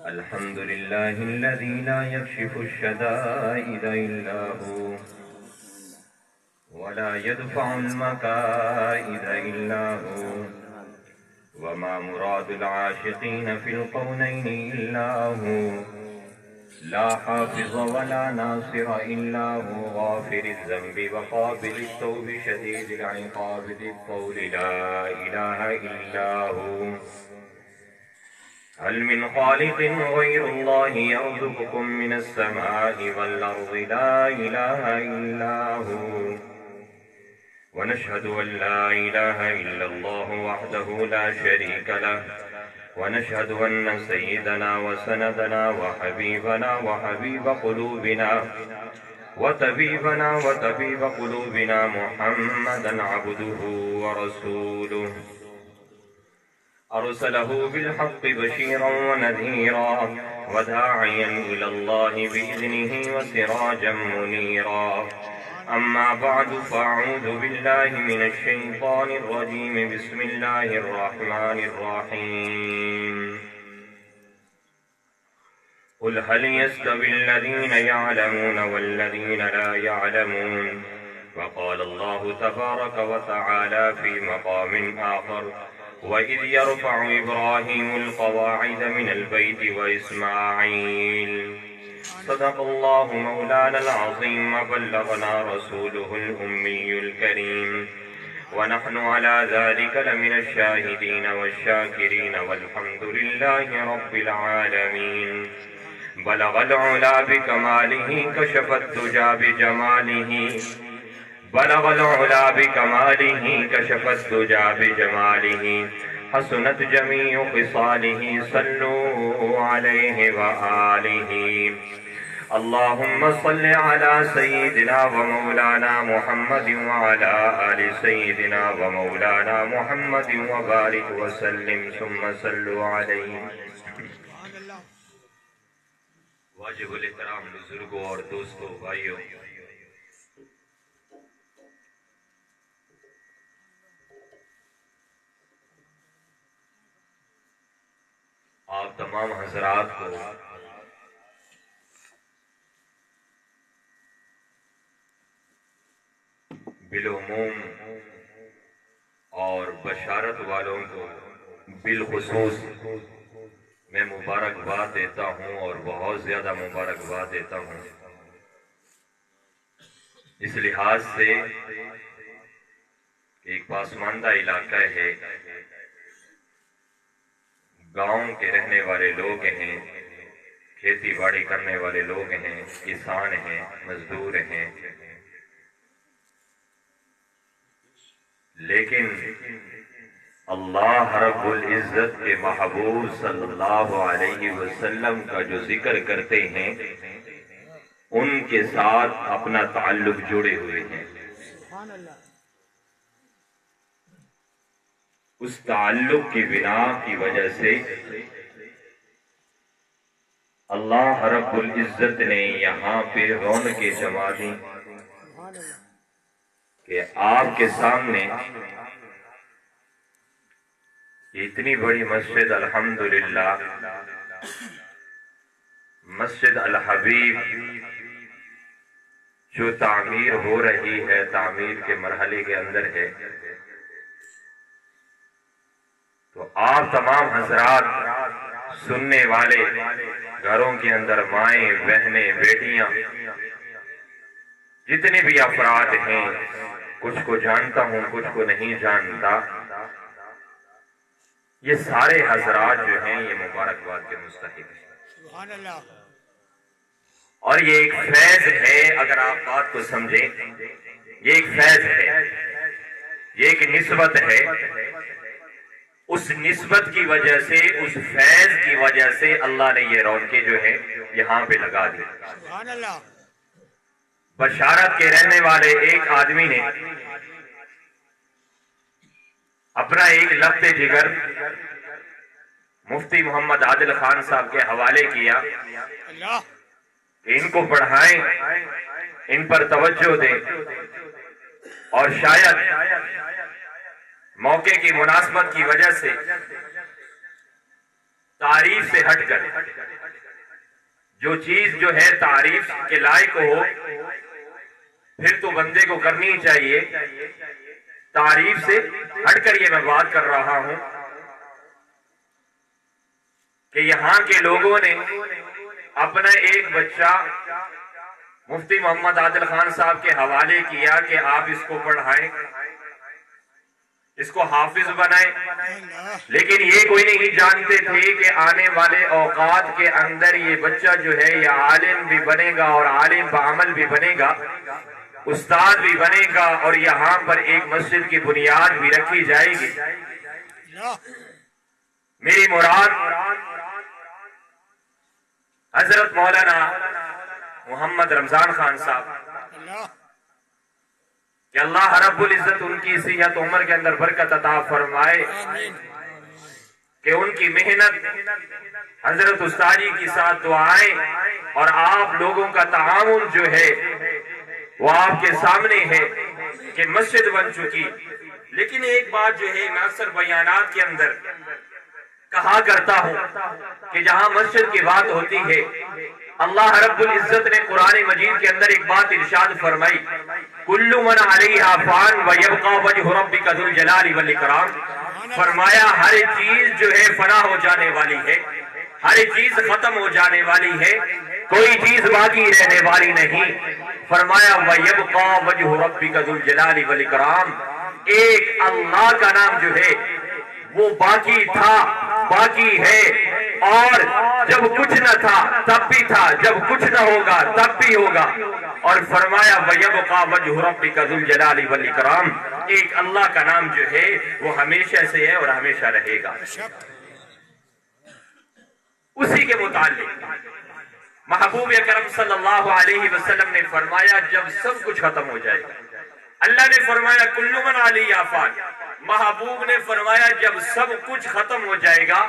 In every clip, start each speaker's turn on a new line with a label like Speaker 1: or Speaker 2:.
Speaker 1: الحمد لله الذي لا يكشف الشدائد إلا هو ولا يدفع المكائد إلا هو وما مراد العاشقين في القونين إلا هو لا حافظ ولا ناصر إلا هو غافر الذنب وقابل التوب شديد العقاب ذي الطول لا إله إلا هو هل من خالق غير الله يرزقكم من السماء والأرض لا إله إلا هو ونشهد أن لا إله إلا الله وحده لا شريك له ونشهد أن سيدنا وسندنا وحبيبنا وحبيب قلوبنا وطبيبنا وطبيب قلوبنا محمدا عبده ورسوله أرسله بالحق بشيرا ونذيرا وداعيا إلى الله بإذنه وسراجا منيرا أما بعد فأعوذ بالله من الشيطان الرجيم بسم الله الرحمن الرحيم قل هل يستوي الذين يعلمون والذين لا يعلمون وقال الله تبارك وتعالى في مقام آخر وإذ يرفع إبراهيم القواعد من البيت وإسماعيل صدق الله مولانا العظيم بلغنا رسوله الأمي الكريم ونحن على ذلك لمن الشاهدين والشاكرين والحمد لله رب العالمين بلغ العلا بكماله كشف الدجى بجماله بلغ العلا بكماله كشف الدجى بجماله حسنت جميع خصاله صلوا عليه وآله اللهم صل على سيدنا ومولانا محمد وعلى آل سيدنا ومولانا محمد وبارك وسلم ثم صلوا عليه واجب الاحترام بزرگوں اور دوستوں بھائیوں، آپ تمام حضرات کو بالعموم اور بشارت والوں کو بالخصوص میں مبارکباد دیتا ہوں اور بہت زیادہ مبارکباد دیتا ہوں، اس لحاظ سے کہ ایک پسماندہ علاقہ ہے، گاؤں کے رہنے والے لوگ ہیں، کھیتی باڑی کرنے والے لوگ ہیں، کسان ہیں، مزدور ہیں، لیکن اللہ رب العزت کے محبوب صلی اللہ علیہ وسلم کا جو ذکر کرتے ہیں ان کے ساتھ اپنا تعلق جوڑے ہوئے ہیں، اس تعلق کی بنا کی وجہ سے اللہ رب العزت نے یہاں پہ رونقیں جما دی کہ آپ کے سامنے اتنی بڑی مسجد الحمدللہ مسجد الحبیب جو تعمیر ہو رہی ہے، تعمیر کے مرحلے کے اندر ہے، تو آپ تمام حضرات سننے والے گھروں کے اندر مائیں، بہنیں، بیٹیاں، جتنے بھی افراد ہیں، کچھ کو جانتا ہوں کچھ کو نہیں جانتا، یہ سارے حضرات جو ہیں یہ مبارکباد کے مستحق ہیں، اور یہ ایک فیض ہے۔ اگر آپ بات کو سمجھیں، یہ ایک فیض ہے، یہ ایک نسبت ہے، اس نسبت کی وجہ سے، اس فیض کی وجہ سے اللہ نے یہ رونقیں جو ہے یہاں پہ لگا دی۔ بشارت کے رہنے والے ایک آدمی نے اپنا ایک لفظ جگر مفتی محمد عادل خان صاحب کے حوالے کیا کہ ان کو پڑھائیں، ان پر توجہ دیں، اور شاید موقع کی مناسبت کی وجہ سے تعریف سے ہٹ کر جو چیز جو ہے تعریف کے لائق ہو پھر تو بندے کو کرنی چاہیے. تعریف سے ہٹ کر یہ میں بات کر رہا ہوں کہ یہاں کے لوگوں نے اپنا ایک بچہ مفتی محمد عادل خان صاحب کے حوالے کیا کہ آپ اس کو پڑھائیں، اس کو حافظ بنائیں، لیکن یہ کوئی نہیں جانتے تھے کہ آنے والے اوقات کے اندر یہ بچہ جو ہے یہ عالم بھی بنے گا اور عالم بعمل بھی بنے گا، استاد بھی بنے گا، اور یہاں پر ایک مسجد کی بنیاد بھی رکھی جائے گی. میری مراد حضرت مولانا محمد رمضان خان صاحب کہ اللہ رب العزت ان کی صحت عمر کے اندر برکت عطا فرمائے، کہ ان کی محنت حضرت استادی کے ساتھ دعائیں اور آپ لوگوں کا تعاون جو ہے وہ آپ کے سامنے ہے کہ مسجد بن چکی. لیکن ایک بات جو ہے میں اکثر بیانات کے اندر کہا کرتا ہوں کہ جہاں مسجد کی بات ہوتی ہے اللہ رب العزت نے قرآن مجید کے اندر ایک بات ارشاد فرمائی، کل من علیہا فان ویبقى وجہ ربک ذو الجلال والاکرام. فرمایا ہر چیز جو ہے فنا ہو جانے والی ہے، ہر چیز ختم ہو جانے والی ہے، کوئی چیز باقی رہنے والی نہیں. فرمایا وَيَبْقَى وَجْهُ رَبِّكَ ذُو الْجَلَالِ وَالْإِكْرَامِ. ایک اللہ کا نام جو ہے وہ باقی تھا، باقی ہے، اور جب کچھ نہ تھا تب بھی تھا، جب کچھ نہ ہوگا تب بھی ہوگا. اور فرمایا وَيَبْقَى وَجْهُ رَبِّكَ ذُو الْجَلَالِ وَالْإِكْرَامِ. ایک اللہ کا نام جو ہے وہ ہمیشہ سے ہے اور ہمیشہ رہے گا. اسی کے متعلق محبوب اکرم صلی اللہ علیہ وسلم نے فرمایا جب سب کچھ ختم ہو جائے گا، اللہ نے فرمایا کل من علیہا فان. محبوب نے فرمایا جب سب کچھ ختم ہو جائے گا،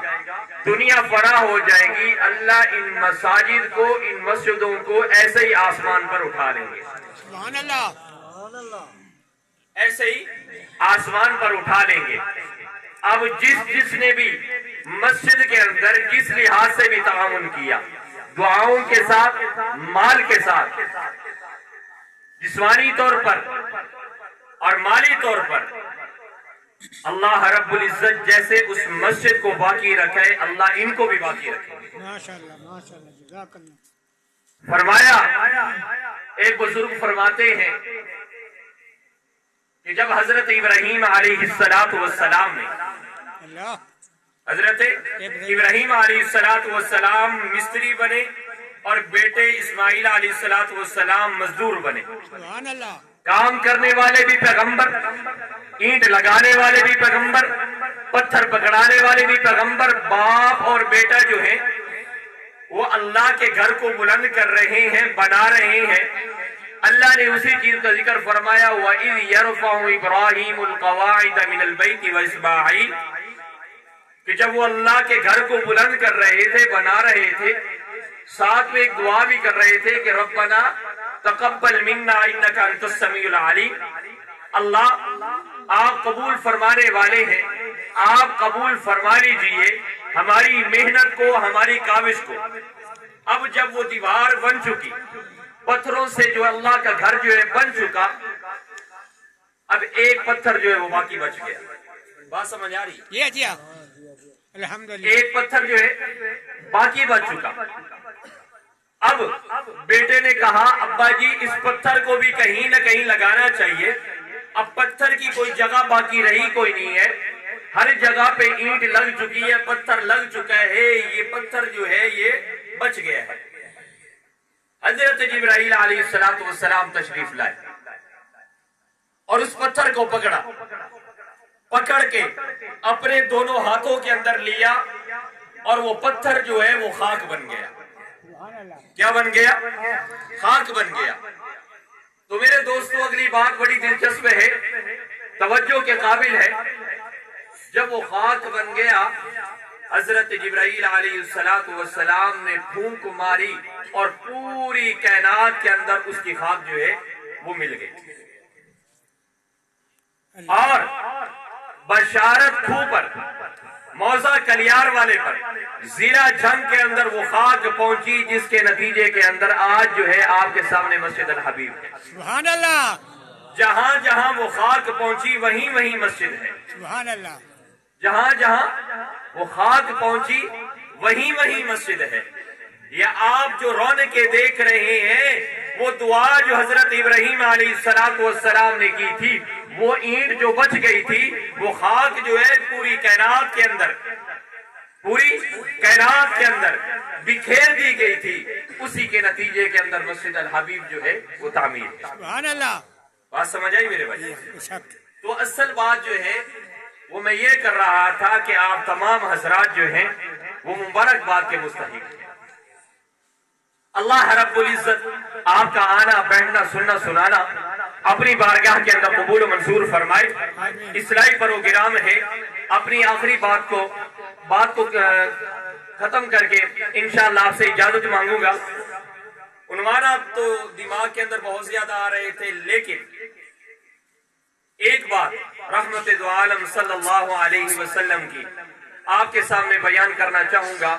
Speaker 1: دنیا فنا ہو جائے گی، اللہ ان مساجد کو، ان مسجدوں کو ایسے ہی آسمان پر اٹھا لیں گے. سبحان اللہ. ایسے ہی آسمان پر اٹھا لیں گے. اب جس نے بھی مسجد کے اندر جس لحاظ سے بھی تعاون کیا، دعاؤں کے ساتھ، مال کے ساتھ، جسمانی طور پر اور مالی طور پر، اللہ رب العزت جیسے اس مسجد کو باقی رکھے اللہ ان کو بھی باقی رکھے. فرمایا ایک بزرگ فرماتے ہیں کہ جب حضرت ابراہیم علیہ السلام نے، حضرت ابراہیم علیہ السلام مستری بنے اور بیٹے اسماعیل علیہ السلام مزدور بنے. کام کرنے والے بھی پیغمبر، اینٹ لگانے والے بھی پیغمبر، پتھر پکڑانے والے بھی پیغمبر. باپ اور بیٹا جو ہیں وہ اللہ کے گھر کو بلند کر رہے ہیں، بنا رہے ہیں. اللہ نے اسی چیز کا ذکر فرمایا وَإِذْ يَرْفَعُ إِبْرَاهِيمُ الْقَوَاعِدَ مِنَ الْبَيْتِ وَإِسْمَاعِيلُ، کہ جب وہ اللہ کے گھر کو بلند کر رہے تھے، بنا رہے تھے، ساتھ میں ایک دعا بھی کر رہے تھے کہ ربنا تقبل منا انک انت السمیع العلیم. اللہ آپ قبول فرمانے والے ہیں، آپ قبول فرما لیجئے ہماری محنت کو، ہماری کاوش کو. اب جب وہ دیوار بن چکی، پتھروں سے جو اللہ کا گھر جو ہے بن چکا، اب ایک پتھر جو ہے وہ باقی بچ گیا. بات سمجھ آ رہی ہے؟ الحمدللہ. ایک پتھر جو ہے باقی بچ چکا. اب بیٹے نے کہا ابا جی اس پتھر کو بھی کہیں نہ کہیں لگانا چاہیے. اب پتھر کی کوئی جگہ باقی رہی کوئی نہیں ہے، ہر جگہ پہ اینٹ لگ چکی ہے، پتھر لگ چکا ہے، یہ پتھر جو ہے یہ بچ گیا ہے. حضرت جبرائیل علیہ السلام تشریف لائے اور اس پتھر کو پکڑا، پکڑ کے اپنے دونوں ہاتھوں کے اندر لیا اور وہ پتھر جو ہے وہ خاک بن گیا. کیا بن گیا؟ خاک بن گیا. تو میرے دوستو اگلی بات بڑی دلچسپ ہے، توجہ کے قابل ہے. جب وہ خاک بن گیا حضرت جبرائیل علیہ السلام نے پھونک ماری اور پوری کائنات کے اندر اس کی خاک جو ہے وہ مل گئی. اور بشارت کھو پر، موزہ کلیار والے پر ضلع جنگ کے اندر وہ خاک پہنچی جس کے نتیجے کے اندر آج جو ہے آپ کے سامنے مسجد الحبیب ہے.
Speaker 2: سبحان اللہ.
Speaker 1: جہاں جہاں وہ خاک پہنچی وہیں وہیں مسجد ہے.
Speaker 2: سبحان اللہ.
Speaker 1: جہاں جہاں وہ خاک پہنچی وہیں وہیں مسجد ہے. یہ آپ جو رونقیں دیکھ رہے ہیں وہ دعا جو حضرت ابراہیم علیہ السلام نے کی تھی، وہ اینٹ جو بچ گئی تھی، وہ خاک جو ہے پوری کائنات کے اندر بکھیر دی گئی تھی، اسی کے نتیجے کے اندر مسجد الحبیب جو ہے وہ تعمیر ہے.
Speaker 2: سبحان اللہ.
Speaker 1: بات سمجھ آئی میرے بھائی؟
Speaker 2: شک.
Speaker 1: تو اصل بات جو ہے وہ میں یہ کر رہا تھا کہ آپ تمام حضرات جو ہیں وہ مبارکباد کے مستحق ہیں. اللہ رب العزت آپ کا آنا بیٹھنا سننا سنانا اپنی بارگاہ کے اندر قبول و منظور فرمائے. اصلاحی پروگرام ہے. اپنی آخری بات کو ختم کر کے انشاءاللہ آپ سے اجازت مانگوں گا. عنوانات تو دماغ کے اندر بہت زیادہ آ رہے تھے، لیکن ایک بات رحمت دو عالم صلی اللہ علیہ وسلم کی آپ کے سامنے بیان کرنا چاہوں گا.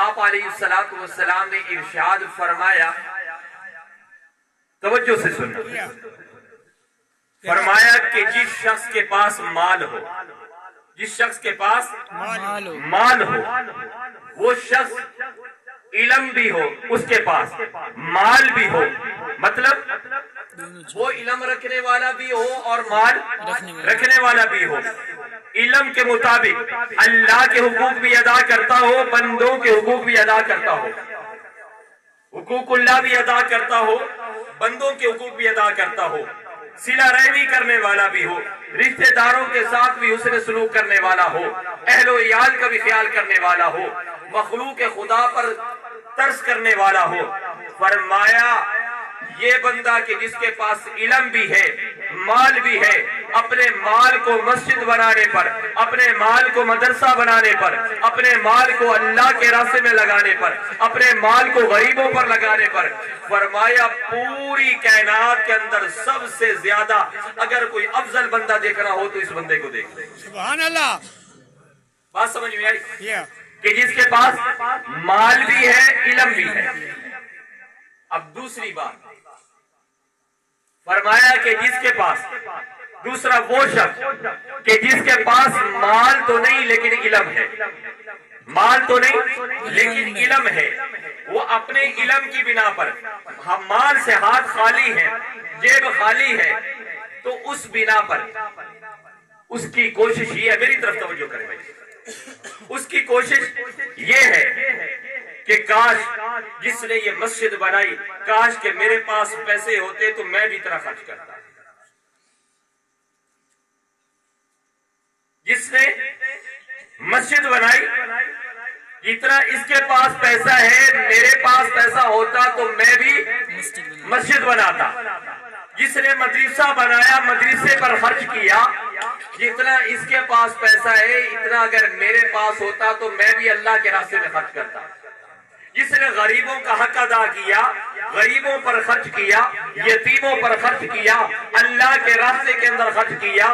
Speaker 1: آپ علیہ السلام نے ارشاد فرمایا، توجہ سے سننا، فرمایا کہ جس شخص کے پاس مال ہو، جس شخص کے پاس مال ہو، وہ شخص علم بھی ہو اس کے پاس، مال بھی ہو، مطلب وہ علم رکھنے والا بھی ہو اور مال رکھنے والا بھی ہو، علم کے مطابق اللہ کے حقوق بھی ادا کرتا ہو، بندوں کے حقوق بھی ادا کرتا ہو، حقوق اللہ بھی ادا کرتا ہو، بندوں کے حقوق بھی ادا کرتا ہو، صلہ رحمی کرنے والا بھی ہو، رشتہ داروں کے ساتھ بھی حسن سلوک کرنے والا ہو، اہل و عیال کا بھی خیال کرنے والا ہو، مخلوق خدا پر ترس کرنے والا ہو. فرمایا یہ بندہ کہ جس کے پاس علم بھی ہے، مال بھی ہے، اپنے مال کو مسجد بنانے پر، اپنے مال کو مدرسہ بنانے پر، اپنے مال کو اللہ کے راستے میں لگانے پر، اپنے مال کو غریبوں پر لگانے پر، فرمایا پوری کائنات کے اندر سب سے زیادہ اگر کوئی افضل بندہ دیکھنا ہو تو اس بندے کو دیکھ لیں.
Speaker 2: سبحان اللہ.
Speaker 1: بات سمجھ میں آئی کہ جس کے پاس مال بھی ہے، علم بھی ہے. اب دوسری بات فرمایا کہ جس کے پاس، دوسرا وہ شخص کہ جس کے پاس مال تو نہیں لیکن علم ہے، مال تو نہیں لیکن علم ہے، وہ اپنے علم کی بنا پر مال سے ہاتھ خالی ہے، جیب خالی ہے، تو اس بنا پر اس کی کوشش یہ ہے، میری طرف توجہ کریں بھائی، اس کی کوشش یہ ہے کہ کاش جس نے یہ مسجد بنائی، کاش کہ میرے پاس پیسے ہوتے تو میں بھی اتنا خرچ کرتا. جس نے مسجد بنائی، جتنا اس کے پاس پیسہ ہے، میرے پاس پیسہ ہوتا تو میں بھی مسجد بناتا. جس نے مدرسہ بنایا، مدرسے پر خرچ کیا، جتنا اس کے پاس پیسہ ہے اتنا اگر میرے پاس ہوتا تو میں بھی اللہ کے راستے میں خرچ کرتا. جس نے غریبوں کا حق ادا کیا، غریبوں پر خرچ کیا، یتیموں پر خرچ کیا، اللہ کے راستے کے اندر خرچ کیا،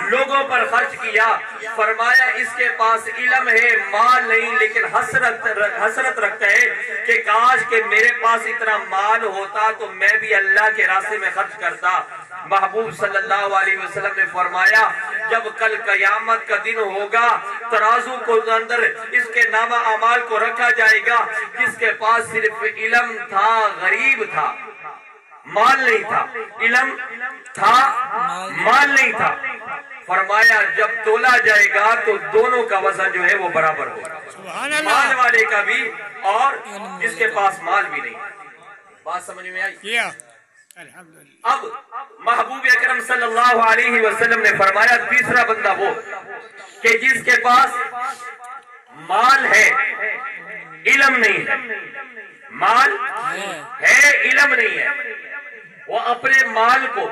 Speaker 1: لوگوں پر خرچ کیا، فرمایا اس کے پاس علم ہے، مال نہیں، لیکن حسرت رکھتا ہے کہ کاش کہ میرے پاس اتنا مال ہوتا تو میں بھی اللہ کے راستے میں خرچ کرتا. محبوب صلی اللہ علیہ وسلم نے فرمایا جب کل قیامت کا دن ہوگا، ترازو کو اندر اس کے نامہ اعمال کو رکھا جائے گا، جس کے پاس صرف علم تھا، غریب تھا، مال نہیں تھا، علم تھا، مال نہیں تھا. فرمایا جب تولا جائے گا تو دونوں کا وزن جو ہے وہ برابر ہوگا، مال والے کا بھی اور جس کے پاس مال بھی نہیں. بات سمجھ میں آئی؟ اب محبوب اکرم صلی اللہ علیہ وسلم نے فرمایا تیسرا بندہ وہ کہ جس کے پاس مال ہے، علم نہیں ہے، مال ہے، علم نہیں ہے، وہ اپنے مال کو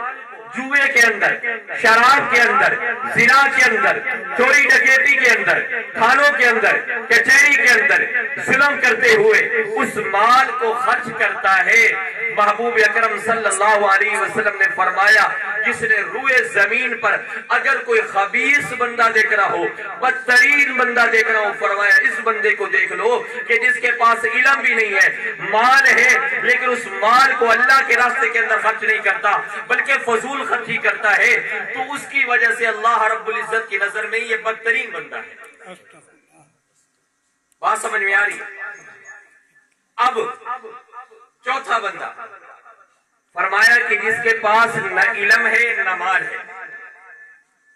Speaker 1: جوئے کے اندر، شراب کے اندر، زنا کے اندر، چوری ڈکیتی کے اندر، تھانوں کے اندر، کچہری کے اندر ظلم کرتے ہوئے اس مال کو خرچ کرتا ہے. محبوب اکرم صلی اللہ علیہ وسلم نے فرمایا جس نے روئے زمین پر اگر کوئی خبیث بندہ دیکھ رہا ہو، بدترین بندہ دیکھ رہا ہو، فرمایا اس بندے کو دیکھ لو کہ جس کے پاس علم بھی نہیں ہے، مال ہے لیکن اس مال کو اللہ کے راستے کے اندر خرچ نہیں کرتا بلکہ فضول خرچی کرتا ہے، تو اس کی وجہ سے اللہ رب العزت کی نظر میں یہ بدترین بندہ ہے۔ بات سمجھ میں آ رہی ہے؟ اب چوتھا بندہ فرمایا کہ جس کے پاس نہ علم ہے نہ مال ہے،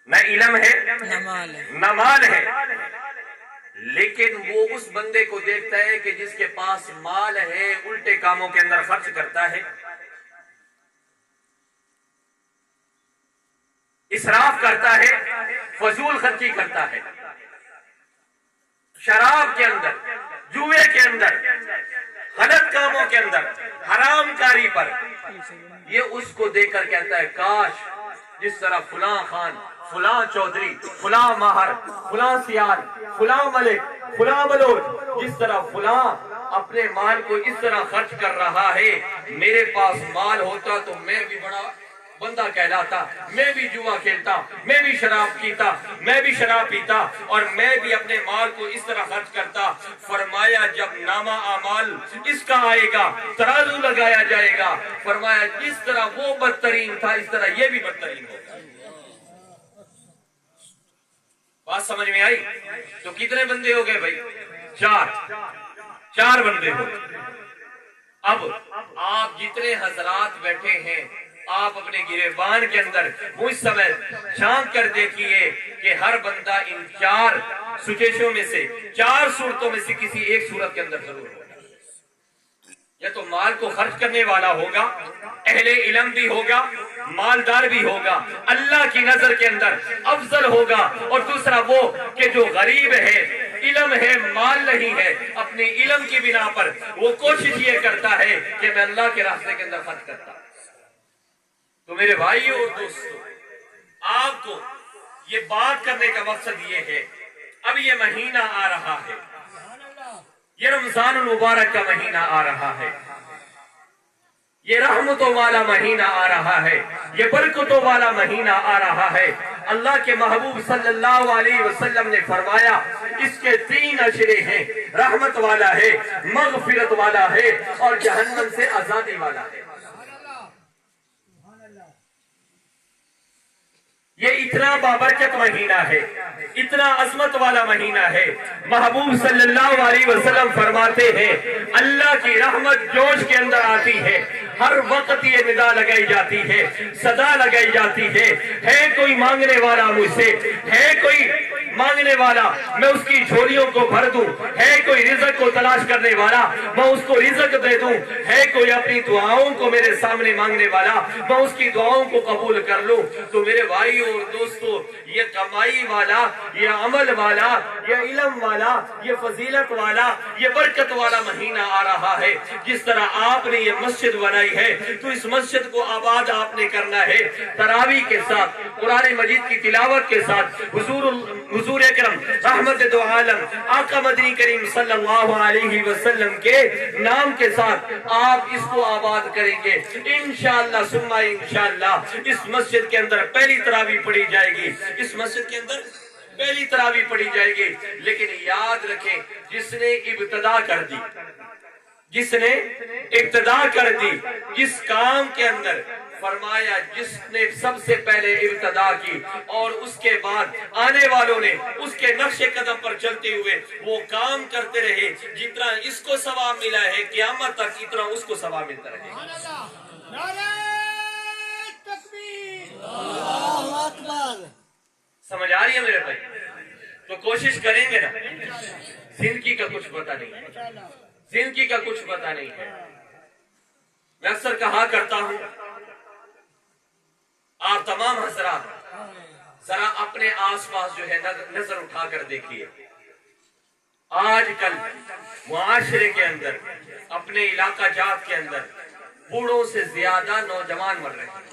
Speaker 1: نہ علم ہے نہ مال ہے، لیکن وہ اس بندے کو دیکھتا ہے کہ جس کے پاس مال ہے الٹے کاموں کے اندر خرچ کرتا ہے، اسراف کرتا ہے، فضول خرچی کرتا ہے، شراب کے اندر، جوئے کے اندر، غلط کاموں کے اندر، حرام کاری پر، یہ اس کو دیکھ کر کہتا ہے کاش جس طرح فلاں خان، فلاں چودھری، فلاں ماہر، فلاں سیال، فلاں ملک، فلاں بلوچ، جس طرح فلاں اپنے مال کو اس طرح خرچ کر رہا ہے، میرے پاس مال ہوتا تو میں بھی بڑا بندہ کہلاتا، میں بھی جوا کھیلتا، میں بھی شراب پیتا، میں بھی شراب پیتا اور میں بھی اپنے مال کو اس طرح خرچ کرتا۔ فرمایا جب نامہ اعمال اس کا آئے گا، ترازو لگایا جائے گا، فرمایا جس طرح وہ بدترین تھا اس طرح یہ بھی بدترین ہوگا۔ بات سمجھ میں آئی؟ تو کتنے بندے ہو گئے بھائی؟ چار بندے ہو گئے۔ اب آپ جتنے حضرات بیٹھے ہیں، آپ اپنے گریبان کے اندر اس سمے جھانک کر دیکھیے کہ ہر بندہ ان چار سچویشنوں میں سے، چار صورتوں میں سے کسی ایک صورت کے اندر ضرور ہوگا۔ یا تو مال کو خرچ کرنے والا ہوگا، اہل علم بھی ہوگا، مالدار بھی ہوگا، اللہ کی نظر کے اندر افضل ہوگا، اور دوسرا وہ کہ جو غریب ہے، علم ہے مال نہیں ہے، اپنے علم کی بنا پر وہ کوشش یہ کرتا ہے کہ میں اللہ کے راستے کے اندر خرچ کرتا۔ تو میرے بھائیوں اور دوستوں، آپ کو یہ بات کرنے کا مقصد یہ ہے، اب یہ مہینہ آ رہا ہے، یہ رمضان المبارک کا مہینہ آ رہا ہے، یہ رحمتوں والا مہینہ آ رہا ہے، یہ برکتوں والا مہینہ آ رہا ہے۔ اللہ کے محبوب صلی اللہ علیہ وسلم نے فرمایا اس کے 3 اشرے ہیں، رحمت والا ہے، مغفرت والا ہے اور جہنم سے آزادی والا ہے۔ یہ اتنا بابرکت مہینہ ہے، اتنا عظمت والا مہینہ ہے۔ محبوب صلی اللہ علیہ وسلم فرماتے ہیں اللہ کی رحمت جوش کے اندر آتی ہے، ہر وقت یہ ندا لگائی جاتی ہے، صدا لگائی جاتی ہے کوئی مانگنے والا مجھ سے، ہے کوئی مانگنے والا میں اس کی جھولیوں کو بھر دوں، ہے کوئی رزق کو تلاش کرنے والا میں اس کو رزق دے دوں، ہے کوئی اپنی دعاؤں کو میرے سامنے مانگنے والا میں اس کی دعاؤں کو قبول کر لوں۔ تو میرے بھائیوں اور دوستو، یہ کمائی والا، یہ عمل والا، یہ علم والا، یہ فضیلت والا، یہ برکت والا مہینہ آ رہا ہے۔ جس طرح آپ نے یہ مسجد بنائی ہے تو اس مسجد کو آباد آپ نے کرنا ہے، تراویح کے ساتھ، قرآن مجید کی تلاوت کے ساتھ، حضور اکرم رحمت دو عالم آقا مدنی کریم صلی اللہ علیہ وسلم کے نام کے ساتھ آپ اس کو آباد کریں گے انشاءاللہ ثم انشاءاللہ۔ اس مسجد کے اندر پہلی تراویح پڑھی جائے گی، اس مسجد کے اندر پہلی تراویح پڑھی جائے گی، لیکن یاد رکھیں جس نے ابتدا کر دی، جس نے ابتدا کر دی جس کام کے اندر، فرمایا جس نے سب سے پہلے ابتدا کی اور اس کے بعد آنے والوں نے اس کے نقش قدم پر چلتے ہوئے وہ کام کرتے رہے، جتنا اس کو ثواب ملا ہے قیامت تک اتنا اس کو ثواب ملتا رہے۔ سمجھ آ رہی ہے میرے بھائی؟ تو کوشش کریں گے نا، زندگی کا کچھ پتہ نہیں ہے، زندگی کا کچھ پتہ نہیں ہے۔ میں اکثر کہا کرتا ہوں آپ تمام حضرات ذرا اپنے آس پاس جو ہے نظر اٹھا کر دیکھیے، آج کل معاشرے کے اندر، اپنے علاقہ جات کے اندر بوڑھوں سے زیادہ نوجوان مر رہے ہیں۔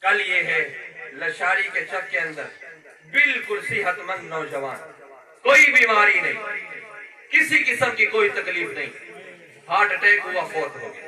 Speaker 1: کل یہ ہے لشاری کے چک کے اندر بالکل صحت مند نوجوان، کوئی بیماری نہیں، کسی قسم کی کوئی تکلیف نہیں، ہارٹ اٹیک ہوا فوت ہو گیا۔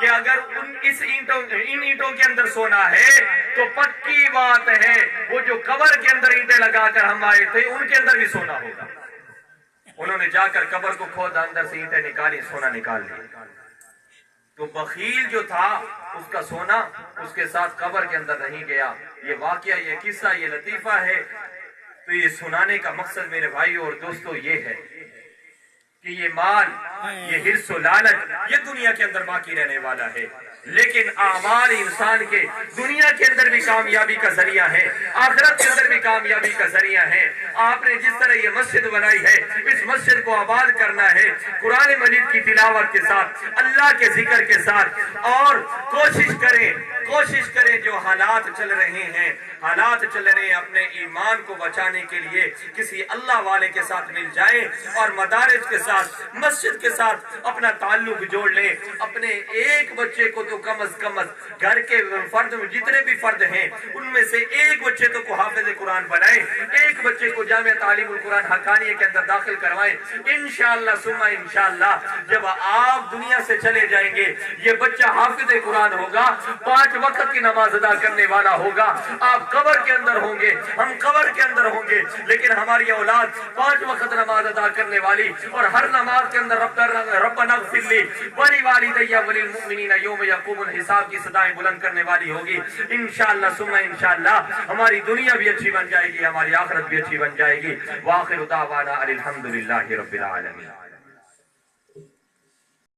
Speaker 1: کہ اگر ان اینٹوں کے اندر سونا ہے تو پکی بات ہے وہ جو قبر کے اندر اینٹیں لگا کر ہم آئے تھے ان کے اندر بھی سونا ہوگا. انہوں نے جا کر قبر کو کھودا، اندر سے اینٹیں نکالی، سونا نکال لیا. تو بخیل جو تھا اس کا سونا اس کے ساتھ قبر کے اندر نہیں گیا. یہ واقعہ، یہ قصہ، یہ لطیفہ ہے. تو یہ سنانے کا مقصد میرے بھائیوں اور دوستوں یہ ہے کہ یہ مال، یہ حرص و لالچ یہ دنیا کے اندر باقی رہنے والا ہے، لیکن اعمال انسان کے دنیا کے اندر بھی کامیابی کا ذریعہ ہے، آخرت کے اندر بھی کامیابی کا ذریعہ ہے. آپ نے جس طرح یہ مسجد بنائی ہے، اس مسجد کو آباد کرنا ہے قرآن مجید کی تلاوت کے ساتھ، اللہ کے ذکر کے ساتھ. اور کوشش کریں جو حالات چل رہے ہیں اپنے ایمان کو بچانے کے لیے کسی اللہ والے کے ساتھ مل جائیں اور مدارس کے ساتھ، مسجد کے ساتھ اپنا تعلق جوڑ لیں. اپنے ایک بچے کو تو کم از کم گھر کے فرد جتنے بھی فرد ہیں ان میں سے ایک بچے تو کو حافظ قرآن بنائیں، ایک بچے کو جامعہ تعلیم القرآن حقانیہ کے اندر داخل کروائیں. انشاءاللہ ثم انشاءاللہ جب آپ دنیا سے چلے جائیں گے یہ بچہ حافظ قرآن ہوگا، 5 وقت کی نماز ادا کرنے والا ہوگا. آپ قبر کے اندر ہوں گے، ہم قبر کے اندر ہوں گے، لیکن ہماری اولاد 5 وقت نماز ادا کرنے والی اور ہر نماز کے اندر ربنا اغفر لی ولوالدی وللمؤمنین یوم یقوم الحساب کی صدائیں بلند کرنے والی ہوگی. انشاءاللہ ثم انشاءاللہ ہماری دنیا بھی اچھی بن جائے گی، ہماری آخرت بھی اچھی بن جائے گی. وآخر دعوانا الحمدللہ رب العالمین.